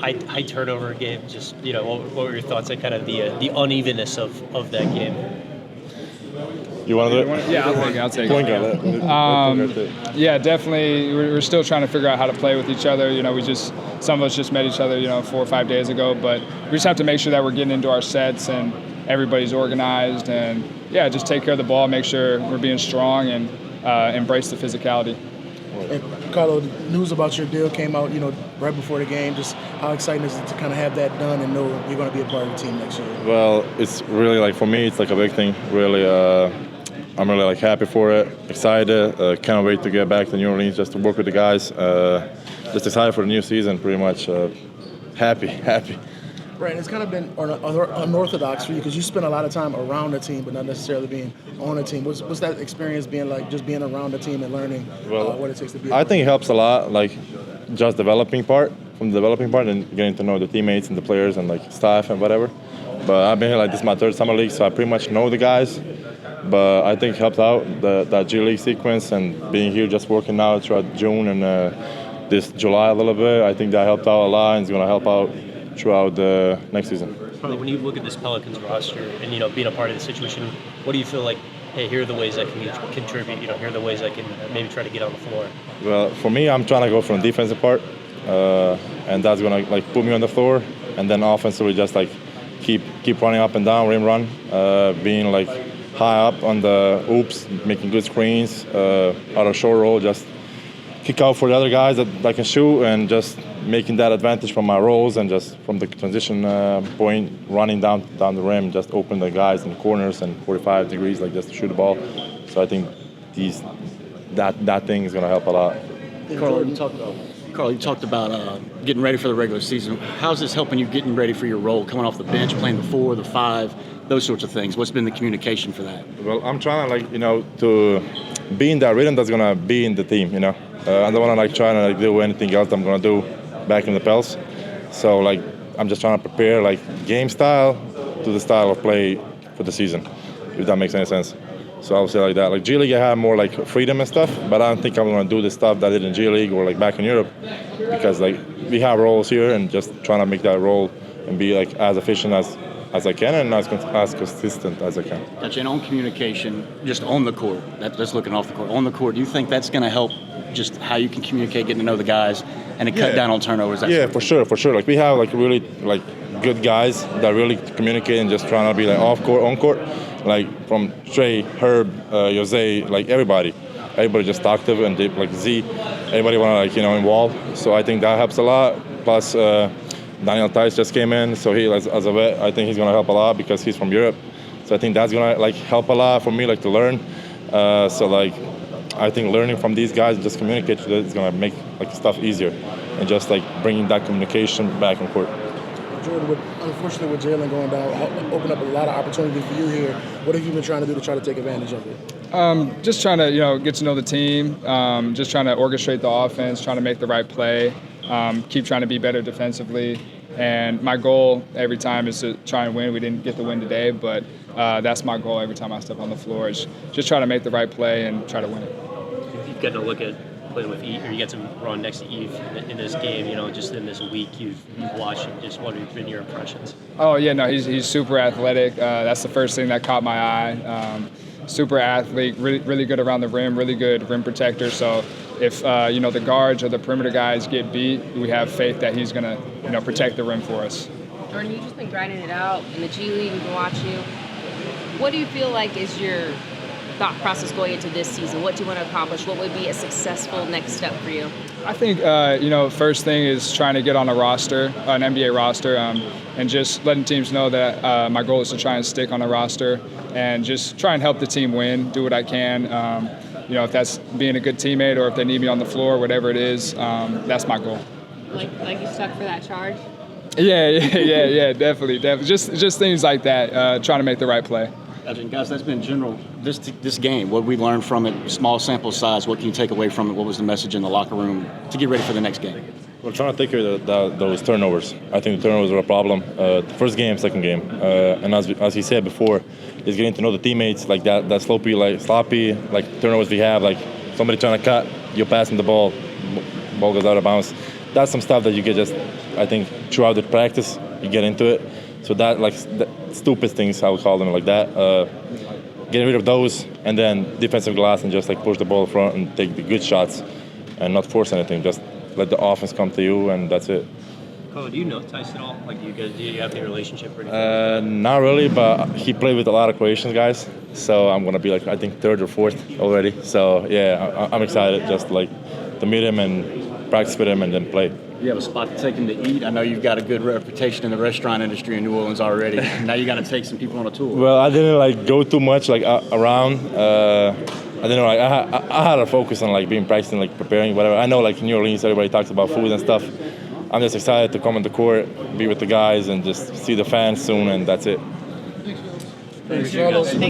high turnover game. Just what were your thoughts on kind of the unevenness of that game? You want to do it? Yeah, I'll take Point it. guard. Yeah, definitely. We're still trying to figure out how to play with each other. Some of us just met each other, 4 or 5 days ago. But we just have to make sure that we're getting into our sets and everybody's organized. And, yeah, just take care of the ball, make sure we're being strong and embrace the physicality. And Karlo, news about your deal came out, right before the game. Just how exciting is it to kind of have that done and know you're going to be a part of the team next year? Well, it's really for me, it's a big thing. Really, I'm really happy for it, excited. Can't wait to get back to New Orleans just to work with the guys. Just excited for the new season, pretty much. Happy. Right, and it's kind of been unorthodox for you because you spend a lot of time around the team, but not necessarily being on the team. What's that experience being like, just being around the team and learning what it takes to be? I think it helps a lot, just the developing part and getting to know the teammates and the players and staff and whatever. But I've been here this is my third summer league, so I pretty much know the guys. But I think it helps out that G League sequence and being here just working out throughout June and this July a little bit. I think that helped out a lot and it's going to help out throughout the next season. When you look at this Pelicans roster and being a part of the situation, what do you feel like? Hey, here are the ways I can contribute. Here are the ways I can maybe try to get on the floor. Well, for me, I'm trying to go from the defensive part, and that's gonna put me on the floor, and then offensively just keep running up and down, rim run, being high up on the oops, making good screens, out of short roll, just kick out for the other guys that can shoot, and just making that advantage from my rolls and just from the transition point, running down the rim, just open the guys in the corners and 45 degrees, just to shoot the ball. So I think that thing is going to help a lot. Karlo, you talked about getting ready for the regular season. How's this helping you getting ready for your role, coming off the bench, playing the 4, the 5, those sorts of things? What's been the communication for that? Well, I'm trying to be in that rhythm that's going to be in the team, I don't want to trying to do anything else I'm going to do back in the Pels. So I'm just trying to prepare game style to the style of play for the season, if that makes any sense. So I would say that. G League I have more freedom and stuff, but I don't think I'm going to do the stuff that I did in G League or back in Europe, because we have roles here and just trying to make that role and be as efficient as I can and as consistent as I can. Gotcha. And on communication, just on the court, that's looking off the court. On the court, do you think that's going to help just how you can communicate, getting to know the guys, and to cut down on turnovers? Yeah, for sure. We have really good guys that really communicate and just trying to be off court, on court. From Trey, Herb, Jose, everybody just active and deep, Z. Everybody want to involve. So I think that helps a lot. Plus Daniel Tice just came in, so he as a vet, I think he's going to help a lot because he's from Europe. So I think that's going to help a lot for me to learn. I think learning from these guys and just communicate is going to make stuff easier and just bringing that communication back on court. Jordan, unfortunately with Jalen going down, opened up a lot of opportunity for you here. What have you been trying to do to try to take advantage of it? Just trying to get to know the team, just trying to orchestrate the offense, trying to make the right play, keep trying to be better defensively. And my goal every time is to try and win. We didn't get the win today, but that's my goal every time I step on the floor is just try to make the right play and try to win it. You've got to look at playing with Eve, or you got to run next to Eve in this game, just in this week you've watched him. Just what have been your impressions? Oh, yeah, no, he's super athletic. That's the first thing that caught my eye. Super athlete, really good around the rim, really good rim protector. So if, the guards or the perimeter guys get beat, we have faith that he's going to, protect the rim for us. Jordan, you've just been grinding it out in the G League. We've been watching you. What do you feel like is your thought process going into this season? What do you want to accomplish? What would be a successful next step for you? I think, first thing is trying to get on a roster, an NBA roster, and just letting teams know that my goal is to try and stick on a roster and just try and help the team win, do what I can. If that's being a good teammate or if they need me on the floor, whatever it is, that's my goal. Like you stuck for that charge? Yeah, definitely. Just things like that, trying to make the right play. Guys, that's been general. This game, what we learned from it, small sample size, what can you take away from it? What was the message in the locker room to get ready for the next game? We're trying to take care of those turnovers. I think the turnovers are a problem. First game, second game. And as he said before, is getting to know the teammates, that sloppy turnovers we have, somebody trying to cut, you're passing the ball goes out of bounds. that's some stuff that you get just, I think, throughout the practice, you get into it. So that, like, stupid things, I would call them like that. Getting rid of those, and then defensive glass and just like push the ball front and take the good shots and not force anything. Just let the offense come to you, and that's it. Karlo, do you know Tice at all? Like, do you have any relationship or anything? Not really, but he played with a lot of Croatian guys. So I'm going to be like, I think, third or fourth already. So, yeah, I'm excited just like to meet him and practice with him and then play. You have a spot to take him to eat. I know you've got a good reputation in the restaurant industry in New Orleans already. Now you got to take some people on a tour. Well, I didn't like go too much like around. I didn't know. Like, I had a focus on like being practicing, like preparing, whatever. I know like in New Orleans, everybody talks about food and stuff. I'm just excited to come on the court, be with the guys, and just see the fans soon, and that's it. Thanks,